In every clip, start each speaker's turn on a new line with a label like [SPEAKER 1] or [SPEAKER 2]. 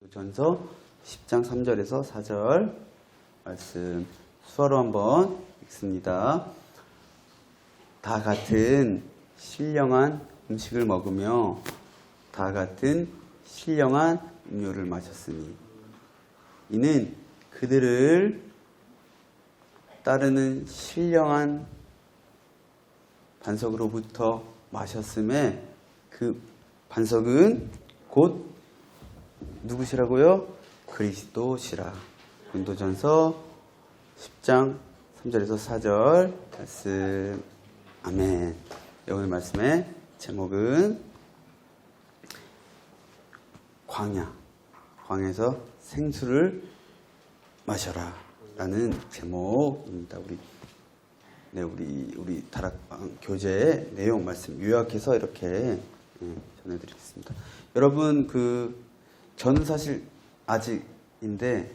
[SPEAKER 1] 전서 10장 3절에서 4절 말씀 수화로 한번 읽습니다. 다 같은 신령한 음식을 먹으며 다 같은 신령한 음료를 마셨으니 이는 그들을 따르는 신령한 반석으로부터 마셨음에 그 반석은 곧 누구시라고요? 그리스도시라. 고린도전서 10장 3절에서 4절 말씀. 아멘. 오늘 말씀의 제목은 광야에서 생수를 마셔라 라는 제목입니다. 우리 다락방 교재의 내용 말씀 요약해서 이렇게 전해드리겠습니다. 여러분 저는 사실 아직인데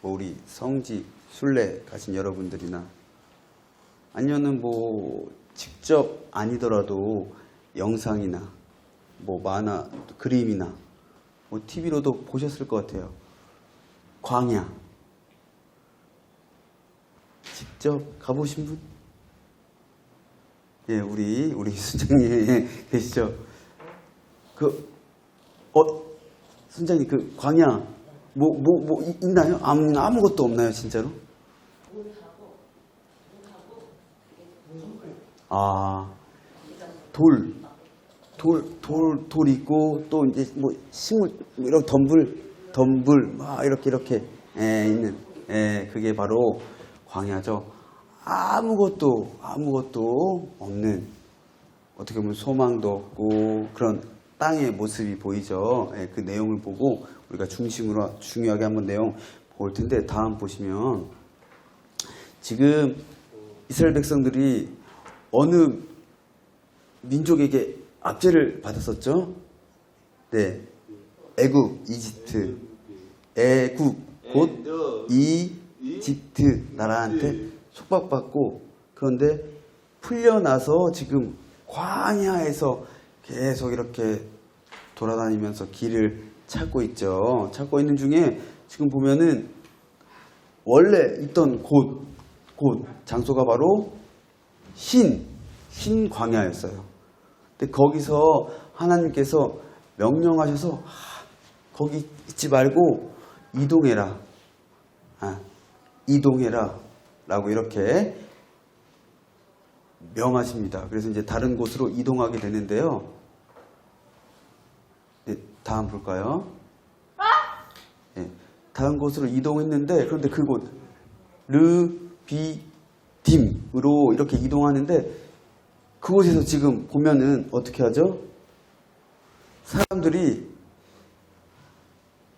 [SPEAKER 1] 우리 성지 순례 가신 여러분들이나 아니면은 직접 아니더라도 영상이나 만화 그림이나 TV로도 보셨을 것 같아요. 광야 직접 가보신 분? 예, 우리 순장님 계시죠? 순장님 광야 있나요? 아무것도 없나요, 진짜로? 돌 있고 또 이제 식물 이런 덤불 이렇게 있는 그게 바로 광야죠. 아무것도 없는, 어떻게 보면 소망도 없고 그런 땅의 모습이 보이죠. 그 내용을 보고 우리가 중요하게 한번 내용 볼 텐데, 다음 보시면 지금 이스라엘 백성들이 어느 민족에게 압제를 받았었죠? 네, 애굽, 이집트. 애굽 곧 이집트 나라한테 속박받고, 그런데 풀려나서 지금 광야에서 계속 이렇게 돌아다니면서 길을 찾고 있죠. 찾고 있는 중에 지금 보면은 원래 있던 곳 장소가 바로 흰 광야였어요. 근데 거기서 하나님께서 명령하셔서 거기 있지 말고 이동해라 라고 이렇게 명하십니다. 그래서 이제 다른 곳으로 이동하게 되는데요. 네, 다음 볼까요? 네, 다른 곳으로 이동했는데, 그런데 그곳 르비딤으로 이렇게 이동하는데, 그곳에서 지금 보면은 어떻게 하죠? 사람들이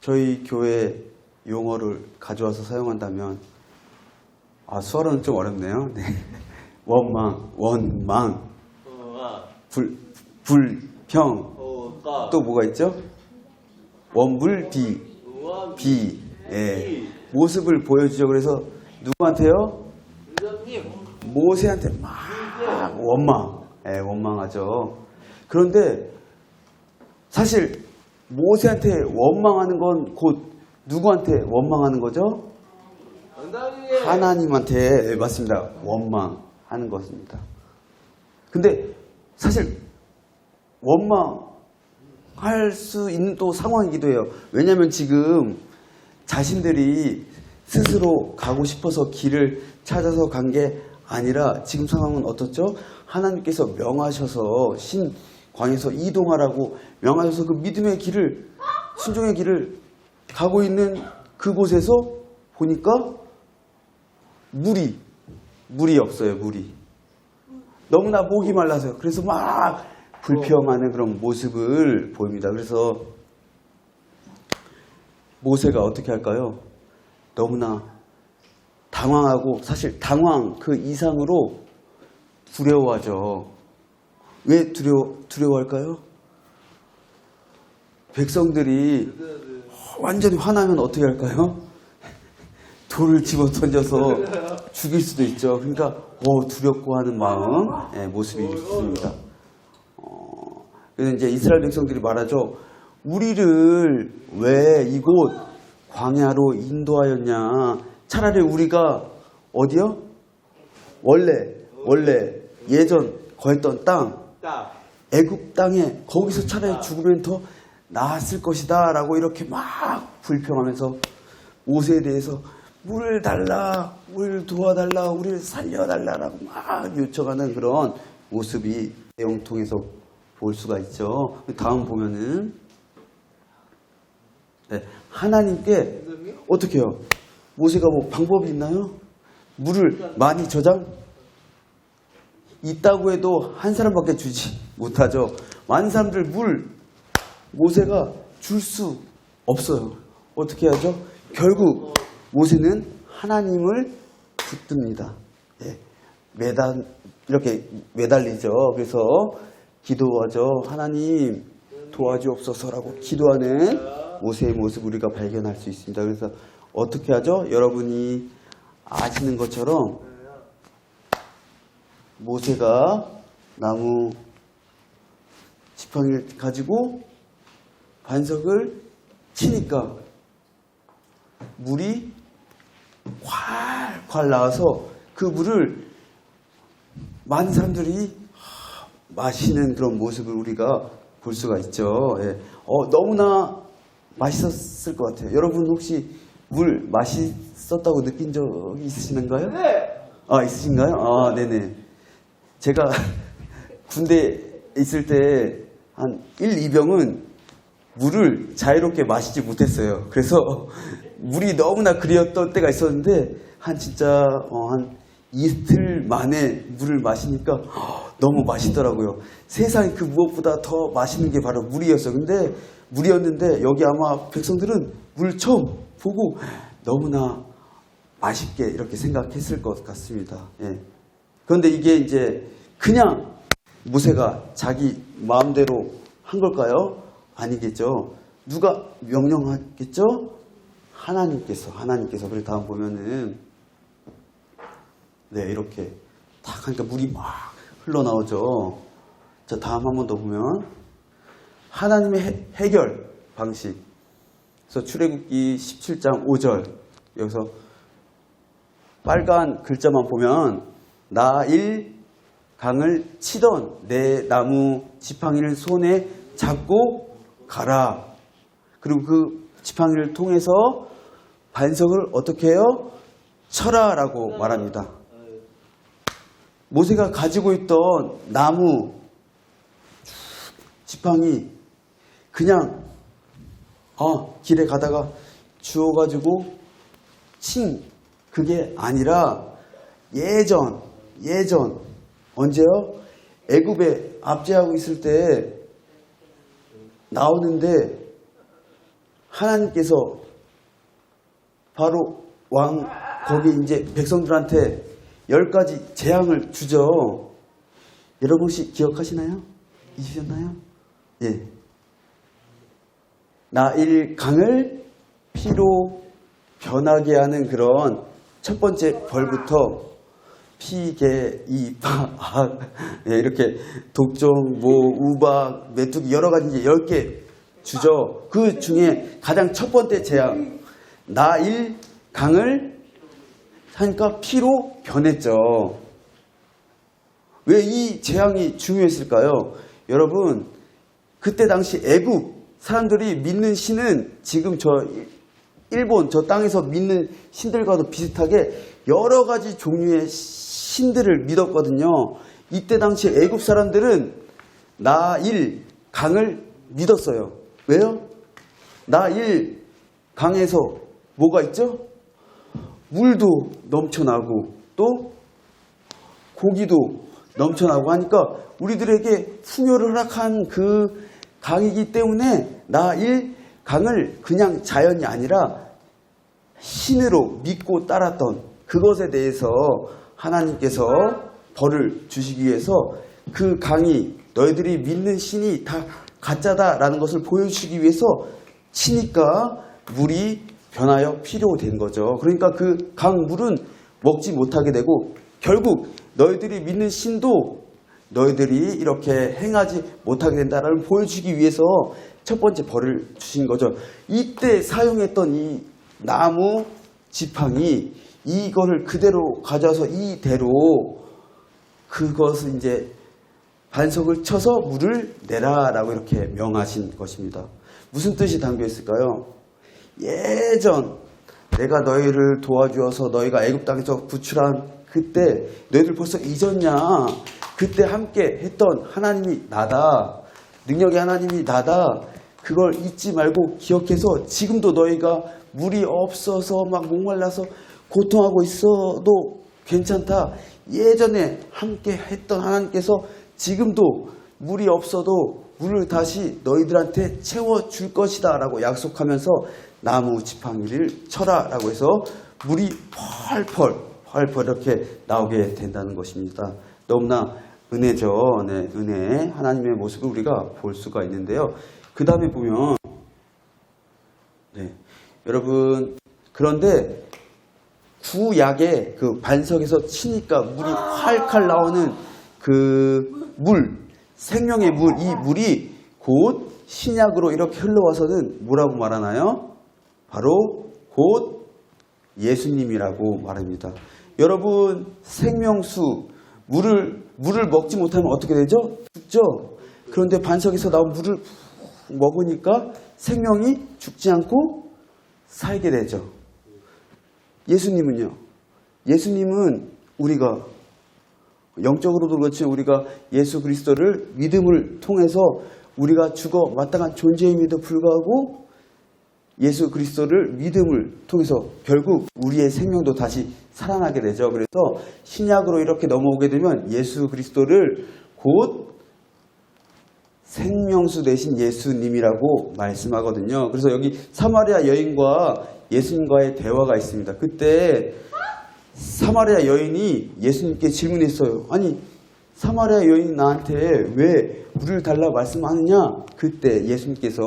[SPEAKER 1] 저희 교회 용어를 가져와서 사용한다면, 수어로는 좀 어렵네요. 네. 원망, 불평, 또 뭐가 있죠? 원불비, 모습을 보여주죠. 그래서 누구한테요? 모세한테 막 원망하죠. 그런데 사실 모세한테 원망하는 건 곧 누구한테 원망하는 거죠? 하나님한테. 맞습니다. 원망하는 것입니다. 근데 사실 원망할 수 있는 또 상황이기도 해요. 왜냐하면 지금 자신들이 스스로 가고 싶어서 길을 찾아서 간 게 아니라, 지금 상황은 어떻죠? 하나님께서 명하셔서 신광에서 이동하라고 명하셔서 그 믿음의 길을, 순종의 길을 가고 있는 그곳에서 보니까 물이 없어요. 너무나 목이 말라서요. 그래서 막 불평하는 그런 모습을 보입니다. 그래서 모세가 어떻게 할까요? 너무나 당황하고, 사실 당황 그 이상으로 두려워하죠. 왜 두려워할까요? 백성들이 완전히 화나면 어떻게 할까요? 돌을 집어 던져서 죽일 수도 있죠. 그러니까 두렵고 하는 마음, 모습이 있습니다. 그래서 이제 이스라엘 백성들이 말하죠. 우리를 왜 이곳 광야로 인도하였냐? 차라리 우리가 어디요? 원래 예전 거했던 땅, 애굽 땅에 거기서 차라리 죽으면 더 나았을 것이다 라고 이렇게 막 불평하면서 모세에 대해서 물 달라, 물 도와달라, 우리를 살려달라라고 막 요청하는 그런 모습이 내용 통해서 볼 수가 있죠. 다음 보면은 네, 하나님께 어떻게 해요? 모세가 뭐 방법이 있나요? 물을 많이 저장? 있다고 해도 한 사람밖에 주지 못하죠. 많은 사람들 물 모세가 줄 수 없어요. 어떻게 하죠? 결국 모세는 하나님을 붙듭니다. 예, 이렇게 매달리죠. 그래서 기도하죠. 하나님 도와주옵소서라고 기도하는 모세의 모습 우리가 발견할 수 있습니다. 그래서 어떻게 하죠? 여러분이 아시는 것처럼 모세가 나무 지팡이를 가지고 반석을 치니까 물이 콸콸 나와서 그 물을 많은 사람들이 마시는 그런 모습을 우리가 볼 수가 있죠. 예. 너무나 맛있었을 것 같아요. 여러분 혹시 물 맛있었다고 느낀 적이 있으신가요?
[SPEAKER 2] 네.
[SPEAKER 1] 있으신가요? 네네. 제가 군대에 있을 때 한 1, 2병은 물을 자유롭게 마시지 못했어요. 그래서 물이 너무나 그리웠던 때가 있었는데 한 이틀 만에 물을 마시니까 너무 맛있더라고요. 세상에 그 무엇보다 더 맛있는 게 바로 물이었어요. 근데 물이었는데 여기 아마 백성들은 물 처음 보고 너무나 맛있게 이렇게 생각했을 것 같습니다. 예. 그런데 이게 이제 그냥 모세가 자기 마음대로 한 걸까요? 아니겠죠. 누가 명령하겠죠? 하나님께서. 그래서 다음 보면은 네, 이렇게 딱 하니까 물이 막 흘러나오죠. 자, 다음 한 번 더 보면 하나님의 해결 방식. 그래서 출애굽기 17장 5절 여기서 빨간 글자만 보면 나일 강을 치던 내 나무 지팡이를 손에 잡고 가라. 그리고 그 지팡이를 통해서 반석을 어떻게 해요? 쳐라라고 말합니다. 모세가 가지고 있던 나무 지팡이 그냥 길에 가다가 주워가지고 친 그게 아니라 예전 언제요? 애굽에 압제하고 있을 때 나오는데 하나님께서 바로 거기 이제 백성들한테 10가지 재앙을 주죠. 여러분 혹시 기억하시나요? 잊으셨나요? 예. 나일 강을 피로 변하게 하는 그런 첫 번째 벌부터 피개, 이박, 예, 이렇게 독종, 우박, 메뚜기 여러 가지 이제 10개 주죠. 그 중에 가장 첫 번째 재앙, 나일 강을 하니까 피로 변했죠. 왜 이 재앙이 중요했을까요? 여러분, 그때 당시 애굽 사람들이 믿는 신은 지금 일본 저 땅에서 믿는 신들과도 비슷하게 여러 가지 종류의 신들을 믿었거든요. 이때 당시 애굽 사람들은 나일 강을 믿었어요. 왜요? 나일 강에서 뭐가 있죠? 물도 넘쳐나고 또 고기도 넘쳐나고 하니까 우리들에게 풍요를 허락한 그 강이기 때문에 나일 강을 그냥 자연이 아니라 신으로 믿고 따랐던 그것에 대해서 하나님께서 벌을 주시기 위해서 그 강이 너희들이 믿는 신이 다 가짜다라는 것을 보여주시기 위해서 치니까 물이 변하여 피로 된 거죠. 그러니까 그 강물은 먹지 못하게 되고 결국 너희들이 믿는 신도 너희들이 이렇게 행하지 못하게 된다라는 보여주기 위해서 첫 번째 벌을 주신 거죠. 이때 사용했던 이 나무 지팡이 이거를 그대로 가져와서 이대로 그것을 이제 반석을 쳐서 물을 내라라고 이렇게 명하신 것입니다. 무슨 뜻이 담겨 있을까요? 예전 내가 너희를 도와주어서 너희가 애굽 땅에서 구출한 그때 너희들 벌써 잊었냐? 그때 함께 했던 하나님이 나다. 능력의 하나님이 나다. 그걸 잊지 말고 기억해서 지금도 너희가 물이 없어서 막 목말라서 고통하고 있어도 괜찮다. 예전에 함께 했던 하나님께서 지금도 물이 없어도 물을 다시 너희들한테 채워줄 것이다 라고 약속하면서 나무 지팡이를 쳐라 라고 해서 물이 펄펄 이렇게 나오게 된다는 것입니다. 너무나 은혜죠. 네, 은혜 하나님의 모습을 우리가 볼 수가 있는데요. 그 다음에 보면 네, 여러분 그런데 구약의 그 반석에서 치니까 물이 활칼 나오는 그 물, 생명의 물, 이 물이 곧 신약으로 이렇게 흘러와서는 뭐라고 말하나요? 바로 곧 예수님이라고 말합니다. 여러분 생명수 물을 먹지 못하면 어떻게 되죠? 죽죠. 그런데 반석에서 나온 물을 먹으니까 생명이 죽지 않고 살게 되죠. 예수님은요? 예수님은 우리가 영적으로도 그렇지만 우리가 예수 그리스도를 믿음을 통해서 우리가 죽어 마땅한 존재임에도 불구하고 예수 그리스도를 믿음을 통해서 결국 우리의 생명도 다시 살아나게 되죠. 그래서 신약으로 이렇게 넘어오게 되면 예수 그리스도를 곧 생명수 되신 예수님이라고 말씀하거든요. 그래서 여기 사마리아 여인과 예수님과의 대화가 있습니다. 그때 사마리아 여인이 예수님께 질문했어요. 아니 사마리아 여인이 나한테 왜 물을 달라 말씀하느냐? 그때 예수님께서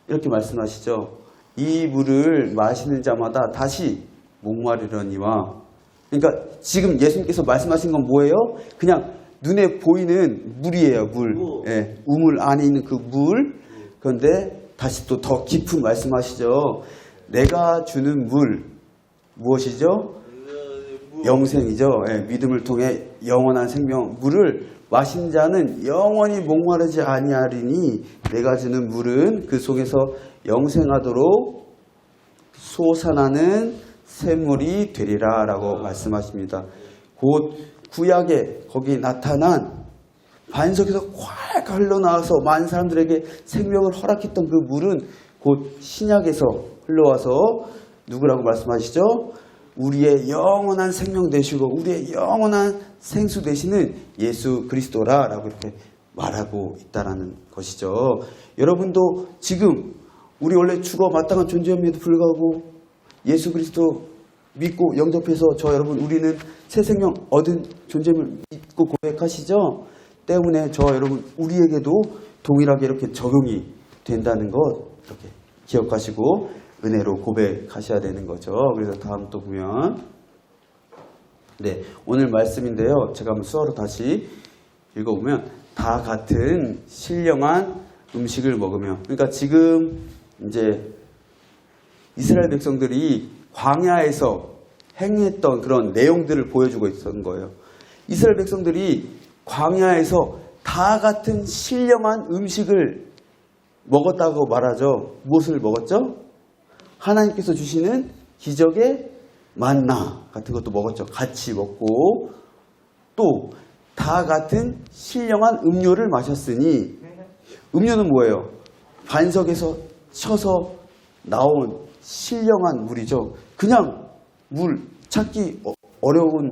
[SPEAKER 1] 이렇게 말씀하시죠. 이 물을 마시는 자마다 다시 목마르려니와. 그러니까 지금 예수님께서 말씀하신 건 뭐예요? 그냥 눈에 보이는 물이에요. 물. 예, 우물 안에 있는 그 물. 그런데 다시 또 더 깊은 말씀하시죠. 내가 주는 물 무엇이죠? 영생이죠. 예, 믿음을 통해 영원한 생명 물을 마신 자는 영원히 목마르지 아니하리니 내가 주는 물은 그 속에서 영생하도록 솟아나는 샘물이 되리라 라고 말씀하십니다. 곧 구약에 거기 나타난 반석에서 콸 흘러나와서 많은 사람들에게 생명을 허락했던 그 물은 곧 신약에서 흘러와서 누구라고 말씀하시죠? 우리의 영원한 생명 되시고 우리의 영원한 생수 되시는 예수 그리스도라라고 이렇게 말하고 있다라는 것이죠. 여러분도 지금 우리 원래 죽어 마땅한 존재임에도 불구하고 예수 그리스도 믿고 영접해서 저 여러분 우리는 새 생명 얻은 존재임을 믿고 고백하시죠? 때문에 저 여러분 우리에게도 동일하게 이렇게 적용이 된다는 것 이렇게 기억하시고 은혜로 고백하셔야 되는 거죠. 그래서 다음 또 보면 네, 오늘 말씀인데요. 제가 한번 수어로 다시 읽어보면 다 같은 신령한 음식을 먹으며 그러니까 지금 이제 이스라엘 백성들이 광야에서 행했던 그런 내용들을 보여주고 있었던 거예요. 이스라엘 백성들이 광야에서 다 같은 신령한 음식을 먹었다고 말하죠. 무엇을 먹었죠? 하나님께서 주시는 기적의 만나 같은 것도 먹었죠. 같이 먹고 또 다 같은 신령한 음료를 마셨으니 음료는 뭐예요? 반석에서 쳐서 나온 신령한 물이죠. 그냥 물 찾기 어려운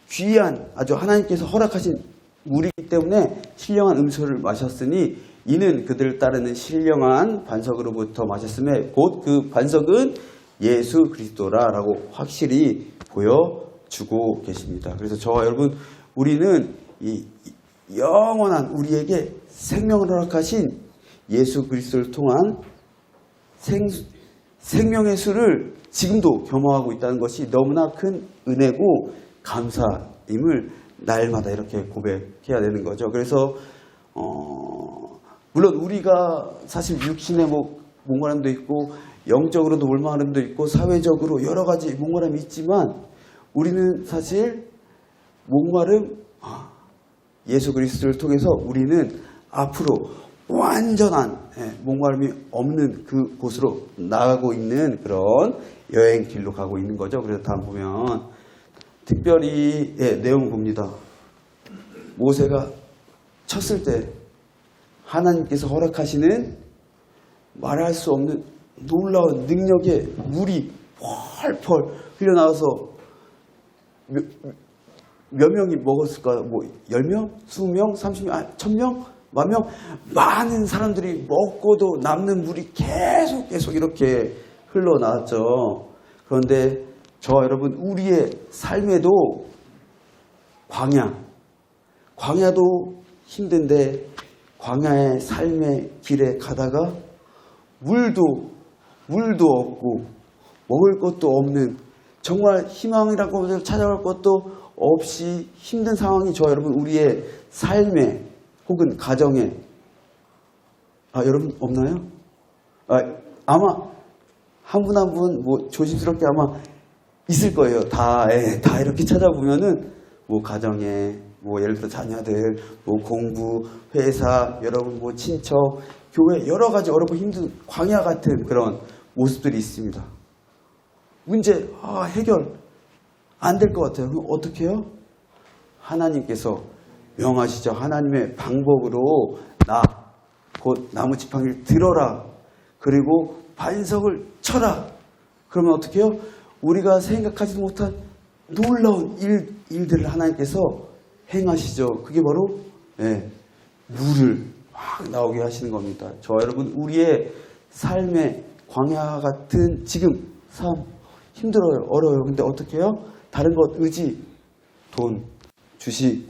[SPEAKER 1] 귀한 아주 하나님께서 허락하신 물이기 때문에 신령한 음료를 마셨으니 이는 그들을 따르는 신령한 반석으로부터 마셨음에 곧 그 반석은 예수 그리스도라라고 확실히 보여주고 계십니다. 그래서 저와 여러분 우리는 이 영원한 우리에게 생명을 허락하신 예수 그리스도를 통한 생명의 수를 지금도 겸허하고 있다는 것이 너무나 큰 은혜고 감사임을 날마다 이렇게 고백해야 되는 거죠. 그래서 물론 우리가 사실 육신의 목마름도 있고 영적으로도 목마름도 있고 사회적으로 여러 가지 목마름이 있지만 우리는 사실 목마름 예수 그리스도를 통해서 우리는 앞으로 완전한 목마름이 없는 그곳으로 나가고 있는 그런 여행길로 가고 있는 거죠. 그래서 다음 보면 특별히 내용을 봅니다. 모세가 쳤을 때 하나님께서 허락하시는 말할 수 없는 놀라운 능력의 물이 펄펄 흘러나와서 몇 명이 먹었을까요? 10명? 20명? 30명? 1000명? 10,000명? 많은 사람들이 먹고도 남는 물이 계속 이렇게 흘러나왔죠. 그런데 저와 여러분 우리의 삶에도 광야도 힘든데 광야의 삶의 길에 가다가 물도 없고 먹을 것도 없는 정말 희망이라고 찾아갈 것도 없이 힘든 상황이 저와 여러분 우리의 삶에 혹은 가정에 여러분 없나요? 아마 한 분 한 분 조심스럽게 아마 있을 거예요. 다 이렇게 찾아보면은 가정에 예를 들어 자녀들 공부 회사 여러분 친척 교회 여러 가지 어렵고 힘든 광야 같은 그런 모습들이 있습니다. 문제 해결 안 될 것 같아요. 그럼 어떻게 해요? 하나님께서 명하시죠. 하나님의 방법으로 곧 나무 지팡이를 들어라. 그리고 반석을 쳐라. 그러면 어떻게 해요? 우리가 생각하지도 못한 놀라운 일들을 하나님께서 행하시죠. 그게 바로 물을 막 나오게 하시는 겁니다. 저와 여러분 우리의 삶의 광야 같은 지금 삶 힘들어요. 어려워요. 근데 어떻게 해요? 다른 것 의지, 돈, 주식,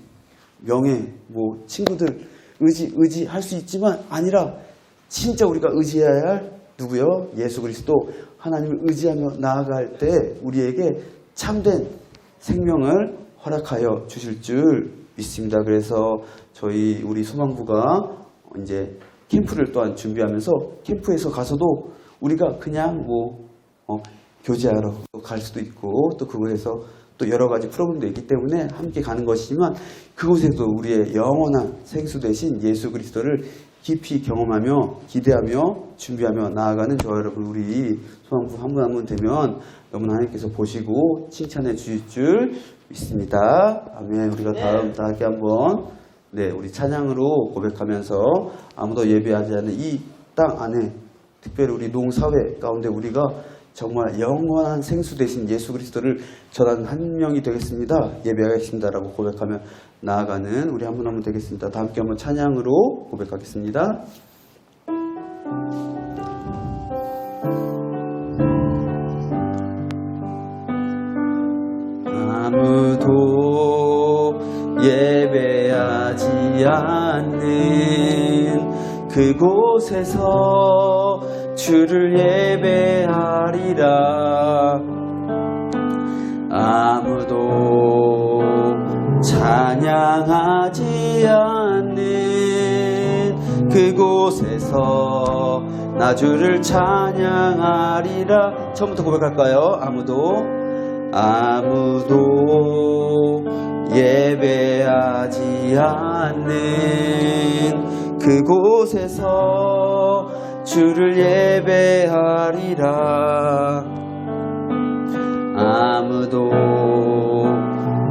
[SPEAKER 1] 명예, 친구들 의지할 수 있지만 아니라 진짜 우리가 의지해야 할 누구요? 예수 그리스도 하나님을 의지하며 나아갈 때 우리에게 참된 생명을 허락하여 주실 줄 믿습니다. 그래서 우리 소망부가 이제 캠프를 또한 준비하면서 캠프에서 가서도 우리가 그냥 교제하러 갈 수도 있고 또 그곳에서 또 여러 가지 프로그램도 있기 때문에 함께 가는 것이지만 그곳에도 우리의 영원한 생수 되신 예수 그리스도를 깊이 경험하며 기대하며 준비하며 나아가는 저와 여러분 우리 소망부 한 분 한 분 되면 너무나 하나님께서 보시고 칭찬해 주실 줄 믿습니다. 아멘. 우리가 다음 다 함께 한번 우리 찬양으로 고백하면서 아무도 예배하지 않는 이 땅 안에 특별히 우리 농사회 가운데 우리가 정말 영원한 생수 되신 예수 그리스도를 전하는 한 명이 되겠습니다. 예배하겠습니다라고 고백하며 나아가는 우리 한 분 한 분 되겠습니다. 다 함께 한번 찬양으로 고백하겠습니다. 아무도 예배하지 않는 그곳에서 주를 예배하리라. 아무도 찬양하지 않는 그곳에서 나 주를 찬양하리라. 처음부터 고백할까요? 아무도 예배하지 않는 그곳에서 주를 예배하리라. 아무도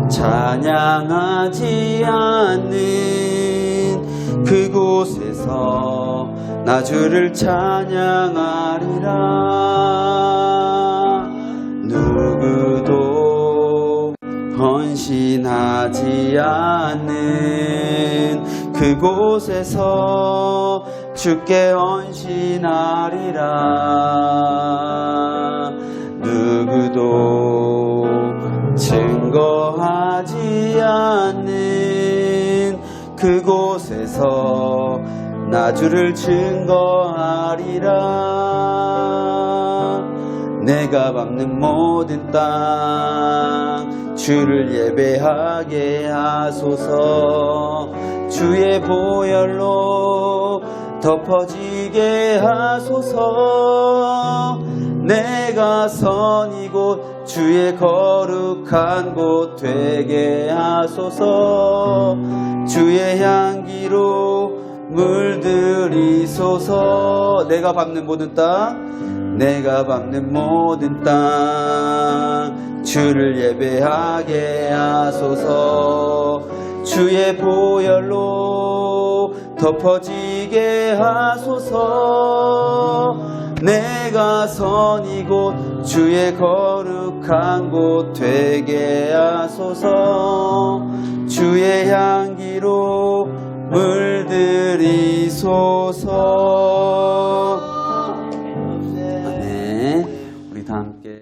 [SPEAKER 1] 찬양하지 않는 그곳에서 나 주를 찬양하리라. 누구도 헌신하지 않는 그곳에서 주께 헌신하리라. 누구도 증거하지 않는 그곳에서 나 주를 증거하리라. 내가 밟는 모든 땅 주를 예배하게 하소서. 주의 보혈로 덮어지게 하소서. 내가 선 이곳 주의 거룩한 곳 되게 하소서. 주의 향기로 물들이소서. 내가 밟는 모든 땅, 내가 밟는 모든 땅 주를 예배하게 하소서. 주의 보혈로 덮어지게 하소서. 내가 선 이곳 주의 거룩한 곳 되게 하소서. 주의 향기로 물들이소서.